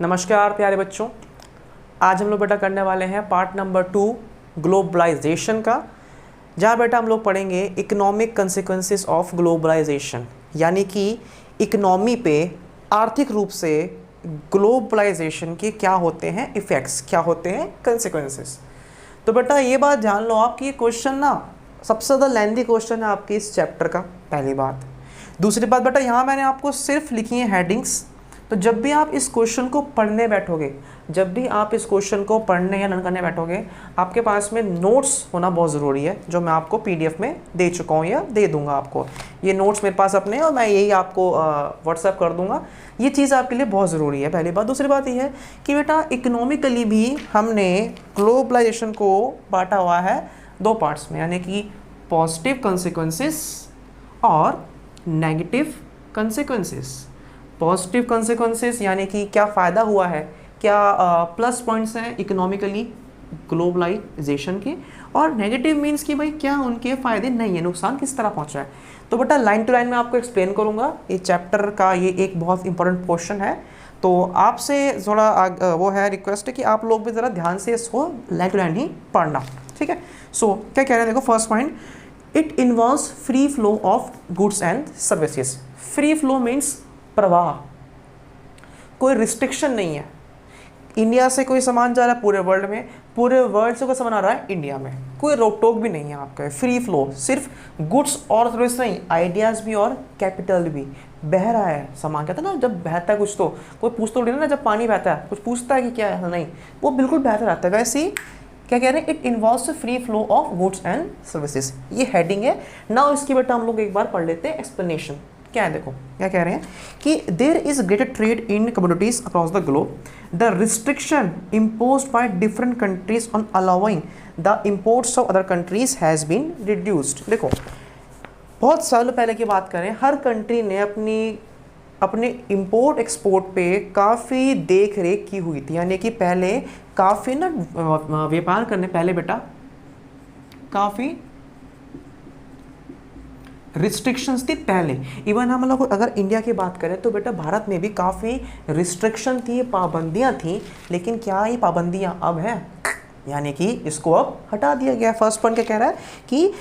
नमस्कार प्यारे बच्चों, आज हम लोग बेटा करने वाले हैं पार्ट नंबर 2 ग्लोबलाइजेशन का, जहाँ बेटा हम लोग पढ़ेंगे इकोनॉमिक कंसिक्वेंसेस ऑफ ग्लोबलाइजेशन, यानी कि इकोनॉमी पे आर्थिक रूप से ग्लोबलाइजेशन के क्या होते हैं इफ़ेक्ट्स, क्या होते हैं कंसिक्वेंसेस। तो बेटा ये बात जान लो आप कि ये क्वेश्चन ना सबसे ज़्यादा लेंथी क्वेश्चन है आपके इस चैप्टर का, पहली बात। दूसरी बात बेटा, यहाँ मैंने आपको सिर्फ लिखी है हेडिंग्स। तो जब भी आप इस क्वेश्चन को पढ़ने बैठोगे, जब भी आप इस क्वेश्चन को पढ़ने या लर्न करने बैठोगे, आपके पास में नोट्स होना बहुत ज़रूरी है, जो मैं आपको पीडीएफ में दे चुका हूँ या दे दूंगा आपको। ये नोट्स मेरे पास अपने हैं और मैं यही आपको व्हाट्सएप कर दूंगा। ये चीज़ आपके लिए बहुत ज़रूरी है, पहली बात। दूसरी बात ये है कि बेटा इकोनॉमिकली भी हमने ग्लोबलाइजेशन को बांटा हुआ है 2 पार्ट्स में, यानी कि पॉजिटिव कंसिक्वेंसेस और नेगेटिव कंसिक्वेंसेस। पॉजिटिव कंसिक्वेंसेस यानी कि क्या फ़ायदा हुआ है, क्या प्लस पॉइंट्स हैं इकोनॉमिकली ग्लोबलाइजेशन के, और नेगेटिव मीन्स कि भाई क्या उनके फ़ायदे नहीं है, नुकसान किस तरह पहुंचा है। तो बेटा लाइन टू लाइन में आपको एक्सप्लेन करूंगा। ये चैप्टर का ये एक बहुत इंपॉर्टेंट पोर्शन है, तो आपसे थोड़ा वो है रिक्वेस्ट है कि आप लोग भी ज़रा ध्यान से इसको लाइन टू लाइन ही पढ़ना, ठीक है। सो क्या कह रहे हैं, देखो first point, it involves free flow of goods and services. Free flow means प्रवाह, कोई रिस्ट्रिक्शन नहीं है। इंडिया से कोई सामान जा रहा है पूरे वर्ल्ड में, पूरे वर्ल्ड से कोई सामान आ रहा है इंडिया में, कोई रोक टोक भी नहीं है आपका। फ्री फ्लो, सिर्फ गुड्स और सर्विस नहीं, आइडियाज़ भी और कैपिटल भी बह रहा है। सामान कहता है ना, जब बहता है कुछ तो कोई पूछता तो ना, जब पानी बहता है कुछ पूछता है कि क्या है, नहीं, वो बिल्कुल बहता रहता है। वैसे ही क्या कह रहे हैं, it involves free flow of goods and services, ये हेडिंग है ना। इसकी बेटा हम लोग एक बार पढ़ लेते हैं एक्सप्लेनेशन। क्या है, देखो क्या कह रहे हैं कि there is greater trade in commodities across the globe, the restriction imposed by different countries on allowing the imports of other countries has been reduced. देखो बहुत सालों पहले की बात करें, हर कंट्री ने अपने इंपोर्ट एक्सपोर्ट पे काफ़ी देख रेख की हुई थी, यानी कि पहले काफ़ी ना व्यापार करने पहले बेटा काफ़ी रिस्ट्रिक्शंस थी पहले। इवन हम लोग अगर इंडिया की बात करें तो बेटा भारत में भी काफ़ी रिस्ट्रिक्शन थी, पाबंदियां थी, लेकिन क्या ये पाबंदियां अब हैं, यानी कि इसको अब हटा दिया गया। फर्स्ट पॉइंट क्या कह रहा है कि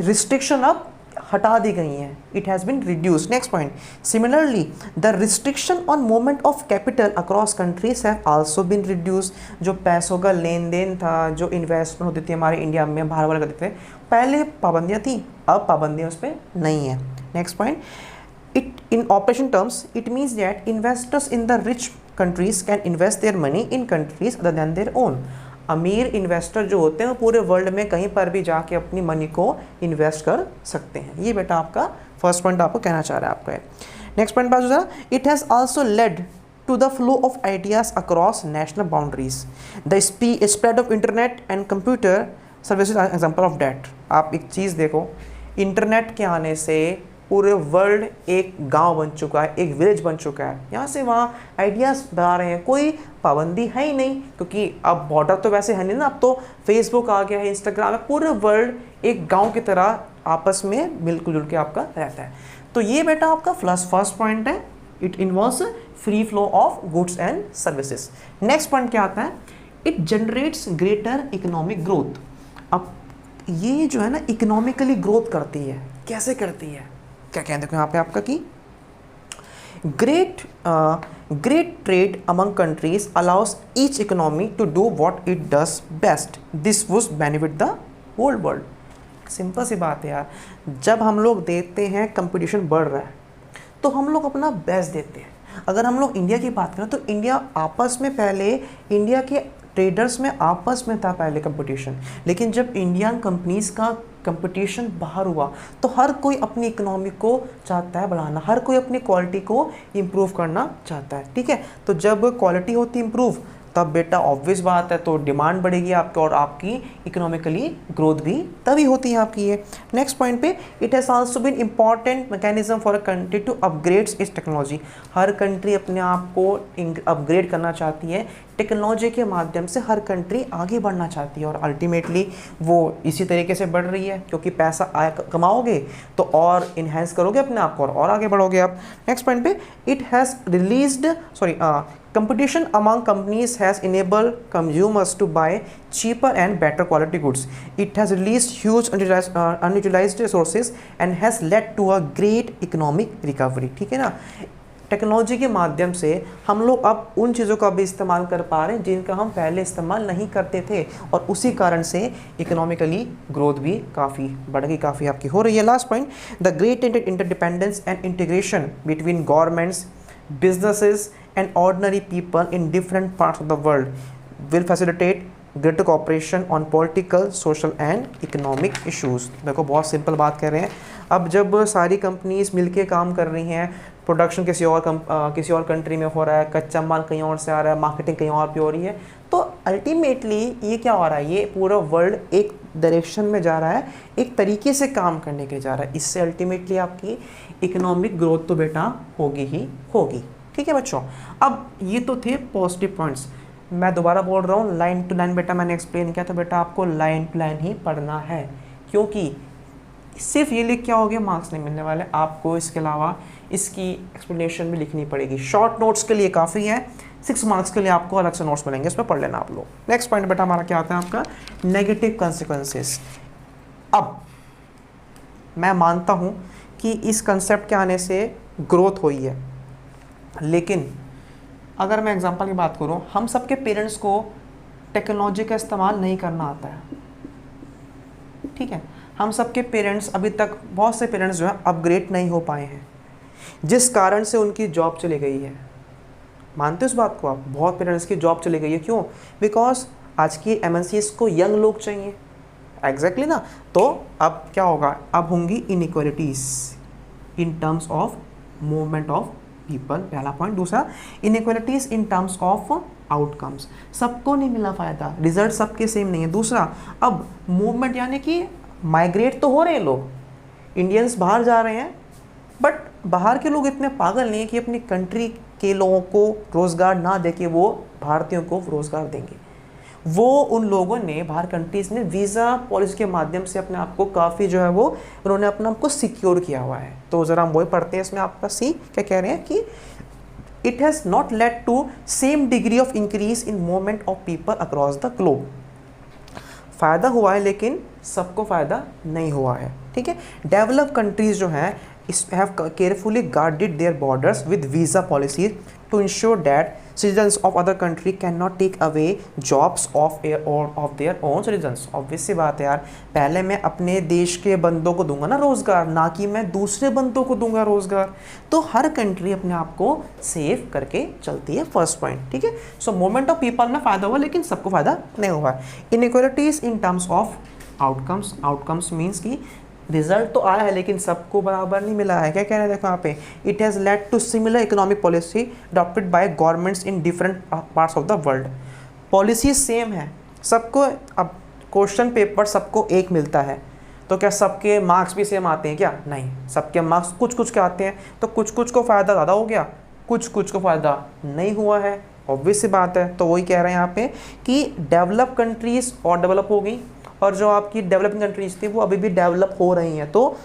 रिस्ट्रिक्शन अब हटा दी गई हैं, it has been reduced. Next point, similarly the restriction on movement of capital across countries have also been reduced. जो पैसों का लेन देन था, जो इन्वेस्टमेंट होती थी हमारे इंडिया में, बाहर वाले करते थे, पहले पाबंदियाँ थी, अब पाबंदियाँ उस पर नहीं है। Next point, it in operation terms it means that investors in the rich countries can invest their money in countries other than their own. अमीर इन्वेस्टर जो होते हैं वो पूरे वर्ल्ड में कहीं पर भी जाके अपनी मनी को इन्वेस्ट कर सकते हैं। ये बेटा आपका फर्स्ट पॉइंट आपको कहना चाह रहा है आपका। नेक्स्ट पॉइंट बात हो रहा, it has also led to the flow of ideas across national boundaries. The spread of internet and computer services are example of that. आप एक चीज़ देखो, इंटरनेट के आने से पूरे वर्ल्ड एक गांव बन चुका है, एक विलेज बन चुका है। यहाँ से वहाँ आइडियाज़ बढ़ा रहे हैं, कोई पाबंदी है ही नहीं, क्योंकि अब बॉर्डर तो वैसे है नहीं ना, अब तो फेसबुक आ गया है, इंस्टाग्राम है, पूरे वर्ल्ड एक गांव की तरह आपस में मिलजुल जुल के आपका रहता है। तो ये बेटा आपका फर्स्ट पॉइंट है, it involves free flow of goods and services. Next point क्या आता है, it generates greater economic growth. अब ये जो है ना इकोनॉमिकली ग्रोथ करती है, कैसे करती है, क्या कहते हैं यहाँ पे आपका कि great trade among countries allows each economy to do what it does best, this would benefit the whole world. Simple सी बात है यार, जब हम लोग देखते हैं कंपटीशन बढ़ रहा है तो हम लोग अपना बेस्ट देते हैं। अगर हम लोग इंडिया की बात करें तो इंडिया आपस में, पहले इंडिया के ट्रेडर्स में आपस में था पहले कंपटीशन, लेकिन जब इंडियन कंपनीज़ का कंपटीशन बाहर हुआ तो हर कोई अपनी इकोनॉमी को चाहता है बढ़ाना, हर कोई अपनी क्वालिटी को इम्प्रूव करना चाहता है, ठीक है। तो जब क्वालिटी होती इम्प्रूव, तब बेटा ऑब्वियस बात है तो डिमांड बढ़ेगी आपकी और आपकी इकोनॉमिकली ग्रोथ भी तभी होती है आपकी। ये नेक्स्ट पॉइंट पे, it has also been important mechanism for a country to upgrades its technology. हर कंट्री अपने आप को अपग्रेड करना चाहती है, टेक्नोलॉजी के माध्यम से हर कंट्री आगे बढ़ना चाहती है और अल्टीमेटली वो इसी तरीके से बढ़ रही है, क्योंकि पैसा कमाओगे तो और इन्हेंस करोगे अपने आप को और आगे बढ़ोगे आप। नेक्स्ट पॉइंट पे, it has released competition among companies has enabled consumers to buy cheaper and better quality goods. It has released huge unutilized resources and has led to a great economic recovery. ठीक है ना, technology के माध्यम से हम लोग अब उन चीज़ों का भी इस्तेमाल कर पा रहे हैं जिनका हम पहले इस्तेमाल नहीं करते थे, और उसी कारण से इकोनॉमिकली ग्रोथ भी काफ़ी बढ़ गई, काफ़ी आपकी हो रही है. Last point, the great interdependence and integration between governments, businesses and ordinary people in different parts of the world will facilitate greater cooperation on political, social and economic issues. देखो बहुत सिंपल बात कर रहे हैं. अब जब सारी कंपनीज मिलके काम कर रही हैं, प्रोडक्शन किसी और कंट्री में हो रहा है, कच्चा माल कहीं और से आ रहा है, मार्केटिंग कहीं और पे हो रही है, तो अल्टीमेटली ये क्या हो रहा है, ये पूरा वर्ल्ड एक डायरेक्शन में जा रहा है, एक तरीके से काम करने के लिए जा रहा है. इससे अल्टीमेटली आपकी इकोनॉमिक ग्रोथ तो बेटा होगी ही होगी. ठीक है बच्चों, अब ये तो थे पॉजिटिव पॉइंट्स. मैं दोबारा बोल रहा हूँ, लाइन टू लाइन बेटा मैंने एक्सप्लेन किया, तो बेटा आपको लाइन टू लाइन ही पढ़ना है, क्योंकि सिर्फ ये लिख क्या हो गया, मार्क्स नहीं मिलने वाले आपको. इसके अलावा इसकी एक्सप्लेनेशन भी लिखनी पड़ेगी. शॉर्ट नोट्स के लिए काफ़ी है, 6 मार्क्स के लिए आपको अलग से नोट्स मिलेंगे, इसमें पढ़ लेना आप लोग. नेक्स्ट पॉइंट बेटा हमारा क्या आता है, आपका नेगेटिव कंसिक्वेंसेस. अब मैं मानता हूँ कि इस कंसेप्ट के आने से ग्रोथ हुई है, लेकिन अगर मैं एग्जांपल की बात करूँ, हम सबके पेरेंट्स को टेक्नोलॉजी का इस्तेमाल नहीं करना आता है. ठीक है, हम सबके पेरेंट्स अभी तक, बहुत से पेरेंट्स जो है अपग्रेड नहीं हो पाए हैं, जिस कारण से उनकी जॉब चली गई है. मानते हो इस बात को आप, बहुत पेरेंट्स की जॉब चली गई है. क्यों? बिकॉज आज की MNCs को यंग लोग चाहिए. एग्जैक्टली ना. तो अब क्या होगा, अब होंगी inequalities in terms of movement of people, पहला पॉइंट. दूसरा, inequalities in terms of outcomes, सबको नहीं मिला फ़ायदा, रिजल्ट सबके सेम नहीं है. दूसरा, अब मूवमेंट यानी कि माइग्रेट तो हो रहे हैं लोग, इंडियंस बाहर जा रहे हैं, बट बाहर के लोग इतने पागल नहीं है कि अपनी कंट्री के लोगों को रोज़गार ना दे के वो भारतीयों को रोज़गार देंगे. वो उन लोगों ने, बाहर कंट्रीज़ ने वीज़ा पॉलिसी के माध्यम से अपने आप को काफ़ी जो है वो उन्होंने अपने आप को सिक्योर किया हुआ है. तो ज़रा हम वही पढ़ते हैं इसमें आपका सी क्या कह रहे हैं कि it has not led to same degree of increase in movement of people across the globe. फ़ायदा हुआ है लेकिन सबको फ़ायदा नहीं हुआ है. ठीक है, डेवलप कंट्रीज़ जो हैं have carefully guarded their borders with visa policies to ensure that citizens of other country cannot take away jobs of their own citizens. Obvious सी बात है यार, पहले मैं अपने देश के बंदों को दूंगा ना रोज़गार, ना कि मैं दूसरे बंदों को दूंगा रोज़गार. तो हर कंट्री अपने आप को सेव करके चलती है. First point. ठीक है, सो मूवमेंट ऑफ पीपल में फ़ायदा हुआ लेकिन सबको फ़ायदा नहीं हुआ. Inequalities in terms of outcomes. Outcomes means कि रिजल्ट तो आया है लेकिन सबको बराबर नहीं मिला है. क्या कह रहे हैं देखो यहाँ पे, it has led to similar economic policy adopted by governments in different parts of the world. Policy same है सबको. अब क्वेश्चन पेपर सबको एक मिलता है, तो क्या सबके मार्क्स भी सेम आते हैं क्या? नहीं, सबके मार्क्स कुछ कुछ के आते हैं. तो कुछ कुछ को फ़ायदा ज़्यादा हो गया, कुछ कुछ को फ़ायदा नहीं हुआ है. ऑब्वियस सी बात है. तो वही कह रहे हैं यहाँ पे कि डेवलप कंट्रीज़ और डेवलप हो गई, और जो आपकी डेवलपिंग कंट्रीज थी वो अभी भी डेवलप हो रही हैं. तो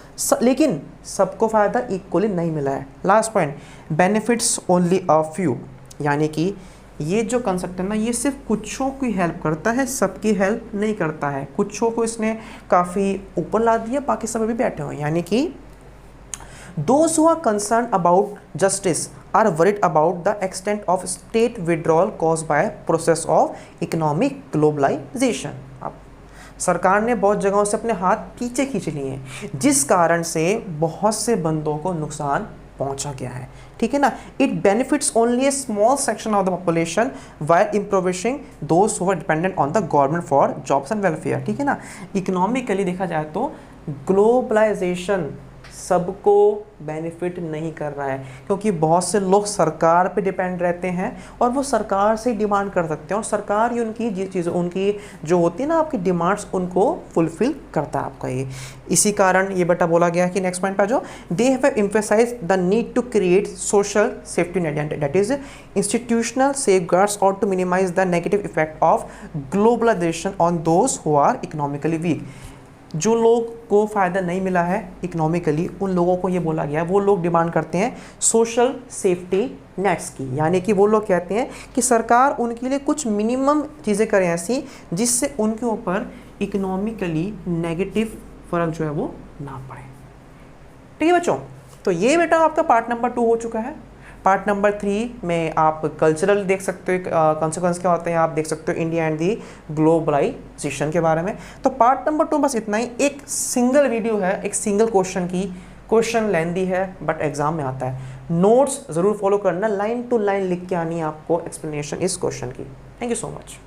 लेकिन सबको फ़ायदा इक्वली नहीं मिला है. Last point, benefits only a few. यानी कि ये जो कंसेप्ट है ना, ये सिर्फ कुछों की हेल्प करता है, सबकी हेल्प नहीं करता है. कुछों को इसने काफ़ी ऊपर ला दिया, बाकी सब अभी बैठे हुए हैं. यानी कि those who are concern about justice are worried about the extent of state withdrawal cause by process of economic globalisation. सरकार ने बहुत जगहों से अपने हाथ पीछे खींच लिए हैं, जिस कारण से बहुत से बंदों को नुकसान पहुंचा गया है. ठीक है ना. It benefits only a small section of the population while impoverishing those who are dependent on the government for jobs and welfare. ठीक है ना. इकोनॉमिकली देखा जाए तो ग्लोबलाइजेशन सबको बेनिफिट नहीं कर रहा है, क्योंकि बहुत से लोग सरकार पे डिपेंड रहते हैं और वो सरकार से डिमांड कर सकते हैं, और सरकार ही उनकी चीज़ें, उनकी जो होती है ना आपकी डिमांड्स, उनको फुलफिल करता है आपका. ये इसी कारण ये बेटा बोला गया कि नेक्स्ट पॉइंट पे जो they have emphasized the need to create social safety net, that is institutional safeguards और to minimize the negative effect of globalization on those who are economically weak. जो लोग को फ़ायदा नहीं मिला है इकोनॉमिकली, उन लोगों को ये बोला गया है, वो लोग डिमांड करते हैं सोशल सेफ्टी नेट्स की, यानी कि वो लोग कहते हैं कि सरकार उनके लिए कुछ मिनिमम चीज़ें करें ऐसी जिससे उनके ऊपर इकोनॉमिकली नेगेटिव फ़र्क जो है वो ना पड़े। ठीक है बच्चों, तो ये बेटा आपका पार्ट नंबर 2 हो चुका है। पार्ट नंबर 3 में आप कल्चरल देख सकते हो, कॉन्सिक्वेंस क्या होते हैं आप देख सकते हो इंडिया एंड दी ग्लोबलाइजेशन के बारे में। तो पार्ट नंबर 2 बस इतना ही, एक सिंगल वीडियो है, एक सिंगल क्वेश्चन की, क्वेश्चन लेंदी है बट एग्जाम में आता है। नोट्स ज़रूर फॉलो करना, लाइन टू लाइन लिख के आनी है आपको एक्सप्लेनेशन इस क्वेश्चन की। Thank you so much.